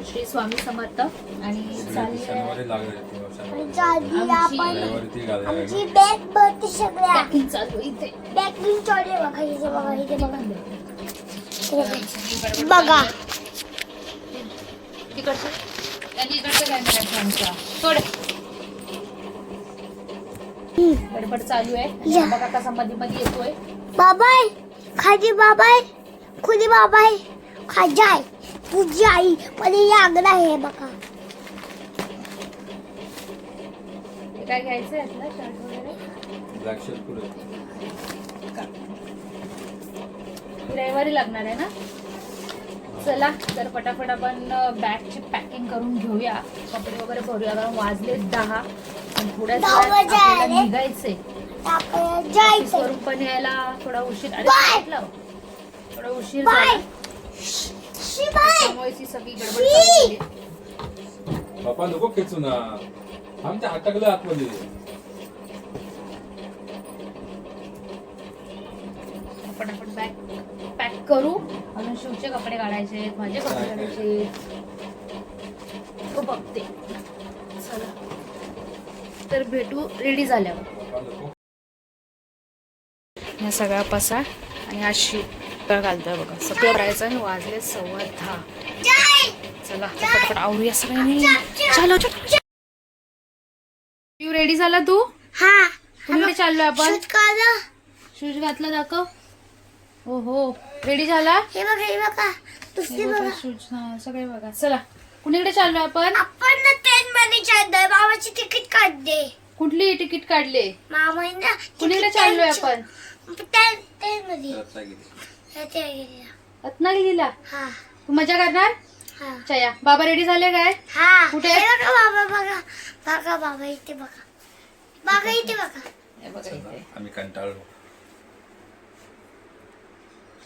श्री स्वामी समर्थ आणि आमची बॅग भरती सगळ्या पॅकिंग चालू इथे. बॅग चालू आहे बघा. इथे बघा, इथे बघा. बघा तिकडचं त्यांनी इकडचं कॅमेरा आमचा थोडं गडबड चालू आहे. बघा कसा मध्ये मध्ये येतोय. बाबाय खाजी बाबाय खुदी बाबाय खाजाय तुझी आई मला लागला आहे बघा. काय घ्यायचंय आपला शर्ट वगैरे रविवारी लागणार आहे ना. चला तर पटापट आपण बॅगची पॅकिंग करून घेऊया. कपडे वगैरे भरूया कारण वाजले 10 आणि थोड्या निघायचे. वरून पण यायला थोडा उशीर. अरे थोडा उशीर झाला त्यामुळे ती सगळी गडबड चालू झाली. बापा नको खेचू ना. आमच्या हाताकडे आतमध्ये पटापट बॅग पॅक करू. अजून शिवचे कपडे काढायचे, माझे कपडे काढायचे. बघते. चला तर भेटू रेडी झाल्यावर. ह्या सगळा पसार आणि हा शिवका घालतोय बघा. सगळं करायचं आणि वाजले 10:15. चला पटापट आवरूया सगळ्यांनी. चलो चलो. शिव रेडी झाला तू? हा कुठे चाललोय आपण? शूज शूज घातला दाखव. हो रेडी झाला. हे बघा हे बघा दुसरी बघा शूज सगळे बघा. चला कुणीकडे चाललोय आपण? आपण ना ट्रेन मध्ये चाललोय. बाबाची तिकीट काढले. कुठली तिकीट काढले? मामाने ना कुणीकडे चाललोय आपण? ट्रेन मध्ये रत्नागिरीला. हा तू मजा करणार? हा चया बाबा रेडी झाले काय? हा कुठे? हे बघा बाबा बघा बघा बाबा इथे बघा. बघा इथे बघा. हे बघा इथे. आम्ही कंटाळलो.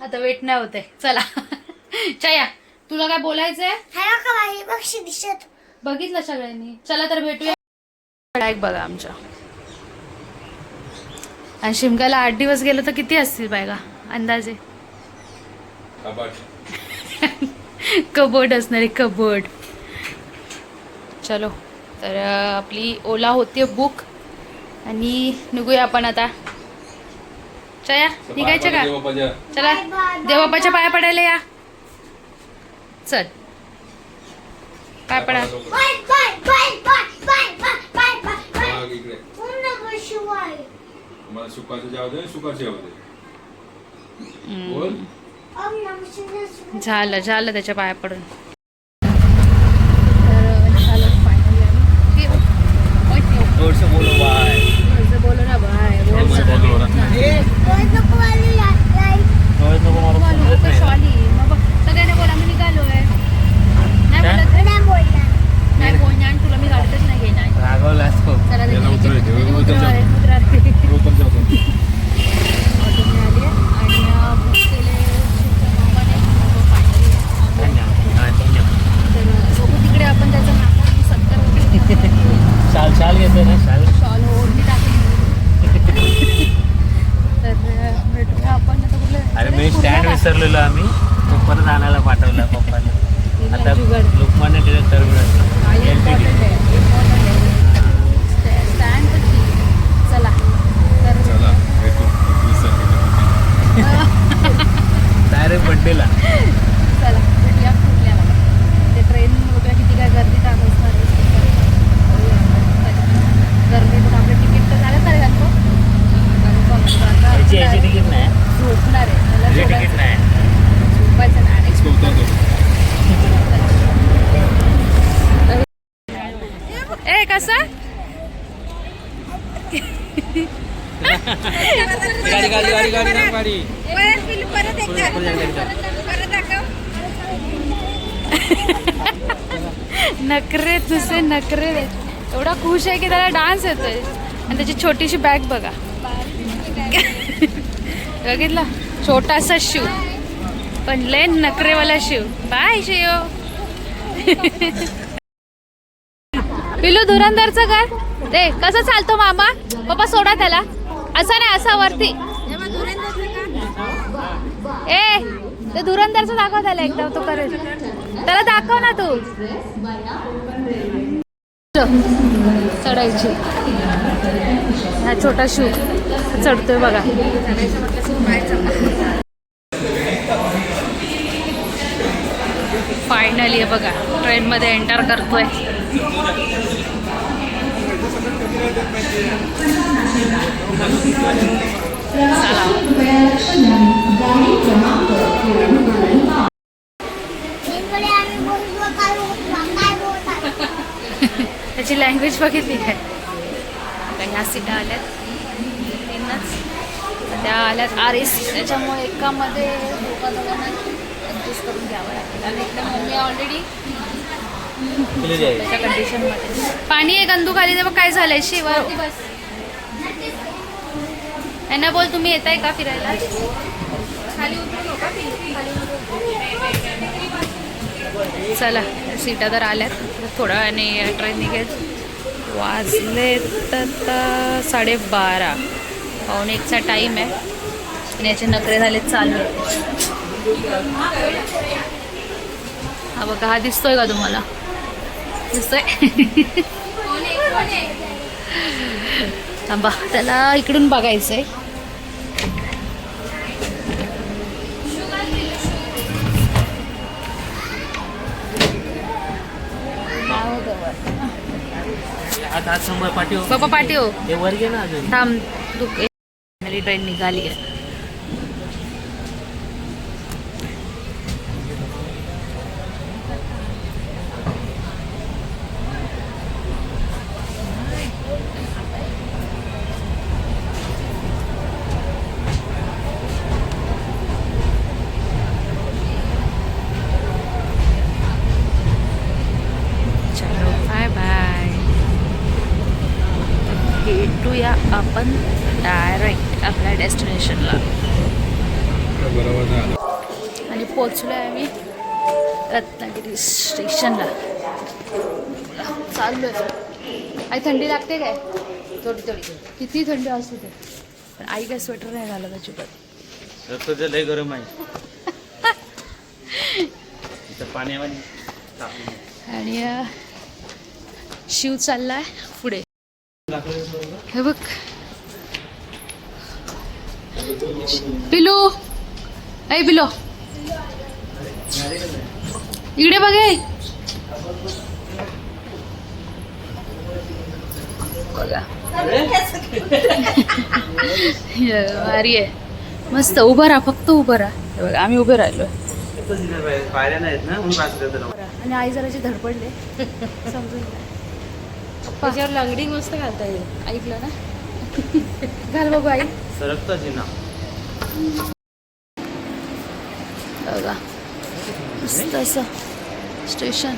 आता वेट नाही होते. चला चया तुला काय बोलायचंय? हे बघा बाई बक्षी दिसत. बघितलं सगळ्यांनी. चला तर भेटूया. बॅग बघा आमच्या. आणि शिमग्याला 8 दिवस गेलो तर किती असतील बॅगा अंदाजे? कबोर्ड असणार आहे कबोर्ड. चलो तर आपली ओला होते बुक आणि निघूया आपण आता. चया निघायचं का? चला देवबापाच्या पाया पडायला या. चल पाय पडा. Bye bye bye bye bye bye bye bye. इकडे पूर्ण शिवाय मला सुखाचं जाऊ दे, सुखाचं जाऊ दे. बोल. झालं त्याच्या पाया पडून. बोलो ना बाय. सगळ्यांना बोला मी निघालोय. नाही बोलणार आणि तुला मी गाडीतच नाही घेणार. चला तिकडे आपण त्याचं नाकात 70 शाल घेते ना शाल. शॉल ओढणी टाकली. तर भेटूया आपण आता कुठलं. अरे मी स्टँड विसरलेलो आम्ही. तो परत आणायला पाठवला पप्पाने. आता लोकमान्य टिळक टर्मिनस स्टँड कशी. चला तर चला भेटू. डायरेक्ट बड्डेला. चला भेटूया कुठल्याला. ते ट्रेन वगैरे किती काय गर्दी टाक असणार गर्दीतून आपलं तिकीट तर झालं तर घालतो. याची तिकीट नाही. झोपणार आहे मला. तिकीट नाही. झोपायचं नाही. ए कसं गाडी नखरे तुझे नखरे. एवढा खुश आहे की त्याला डान्स येतोय. आणि त्याची छोटीशी बॅग बघा. बघितला छोटासा शिव पण लय नखरेवाला शिव. बाय शिव. पिलू धुरंधरचं कर. रे कसं चालतो मामा? पप्पा सोडा त्याला. असा नाही असा वरती. ए ते धुरंधरचं दाखव त्याला एकदा तो करेल. त्याला दाखव ना तू. चढायची हा छोटा शू चढतोय बघा. फायनली बघा ट्रेन मध्ये एंटर करतोय. त्याची लँग्वेज बघितली काय. ह्या सीटा आल्यात तीनच, त्या आल्यात RS, त्याच्यामुळे एकामध्ये दोघांना ॲडजस्ट करून घ्यावं लागेल. आणि एकदम मम्मी ऑलरेडी त्याच्या कंडिशनमध्ये. पाणी आहे गंदू खाली. तेव्हा काय झालंय शिवा यांना बोल तुम्ही येताय का फिरायला. खाली उतरू नका. चला सीटा तर आल्यात. थोड्या वेळाने ट्रेन निघेल. वाजले तर 12:30. 1:15चा टाईम आहे आणि याचे नखरे झाले चालू. हा बघा, हा दिसतोय का तुम्हाला. दिसतोय. थांबा, त्याला इकडून बघायचंय. आता समोर पाठीव. बाबा पाठीव. हे वर घे ना अजून. थांब तू. ट्रेन निघाली आहे. चलो बाय बाय. भेटूया आपण डायरेक्ट आपल्या डेस्टिनेशनला. बरोबर नाही आलं. आणि पोचलो आहे आम्ही रत्नागिरी स्टेशनला. चाललो आहे. आई थंडी लागते काय. थोडी थोडी. किती थंडी असू दे पण आई काय स्वेटर नाही घालत अजिबात. तुझं लय गरम आहे. पाण्यामध्ये. आणि शिव चाललाय पुढे. हे बघ पिलू. ऐ पिलो इकडे बघे. बघा भारी आहे. मस्त. उभं राहा, फक्त उभं राहा. हे बघा आम्ही उभे राहिलो. पायऱ्या नाहीत ना म्हणून. आणि आई जराची धडपडले. समजून त्याच्यावर लंगडी मस्त घालता येईल. ऐकलं ना. घाल बघू आई. सरकताच ना. बघा मस्त असं स्टेशन.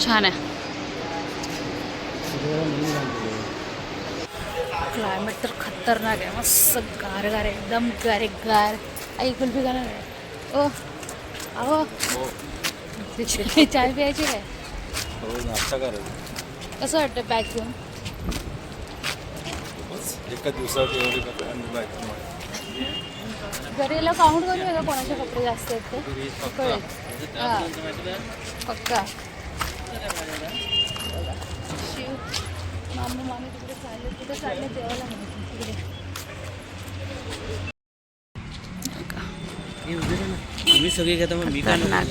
छान आहे. क्लायमेट तर खतरनाक आहे. मस्त गार गार एकदम गार गार. आई कुल्फी खाणार आहे. ओ अहो चाय प्यायची काय. नाश्ता करायचा. कसं वाटतं बॅग घेऊन. एका दिवसात एवढी घरी याला काउंट करून का कोणाचे कपडे जास्त आहेत ते कळेल. हां पक्का. शिव मामू मामी तिकडे चालले. कुठे चालले जेवायला तिकडे. मी सगळी घेता मग मी काय खतरनाक.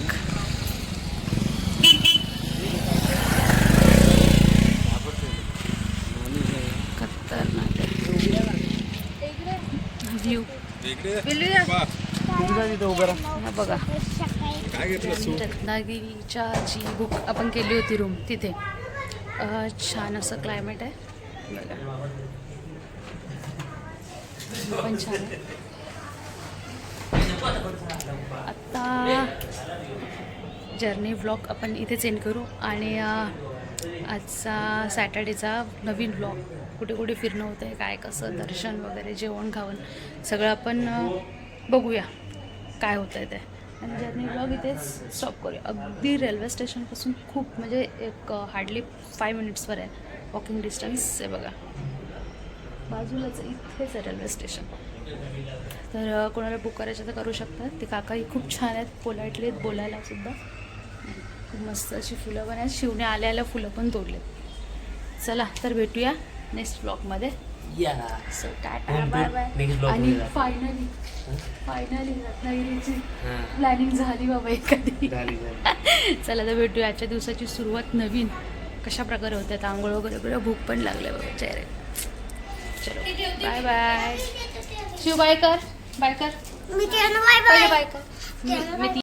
खतरनाक व्ह्यू. बघा रत्नागिरीच्या जी बुक आपण केली होती रूम तिथे छान असं क्लायमेट आहे. बघा पण छान आहे. आत्ता जर्नी व्लॉग आपण इथेच एंड करू. आणि आजचा सॅटर्डेचा नवीन व्लॉग. कुठे कुठे फिरणं होतं आहे, काय कसं दर्शन वगैरे जेवण खावण सगळं आपण बघूया काय होतं आहे ते. आणि जर्नी ब्लॉग इथेच स्टॉप करूया. अगदी रेल्वे स्टेशनपासून खूप म्हणजे एक हार्डली 5 मिनिट्सवर आहे वॉकिंग डिस्टन्स आहे बघा. बाजूलाच इथेच आहे रेल्वे स्टेशन. तर कोणाला बुक करायचं तर करू शकतात. ते काकाही खूप छान आहेत, पोलाइटली आहेत बोलायला सुद्धा. खूप मस्त अशी फुलं पण आहेत. शिवने आल्या फुलं पण तोडलेत. चला तर भेटूया नेक्स्ट ब्लॉगमध्ये. So tata bye bye. आणि फायनली रत्नागिरीची प्लॅनिंग झाली बाबा एखादी. चला तर भेटूया. आजच्या दिवसाची सुरुवात नवीन कशा प्रकारे होते. आता आंघोळ वगैरे भूक पण लागले बाबा चेहरे. चलो बाय बाय. शिव बाय कर. बाय कर. मी बाय बाय बाय कर. मी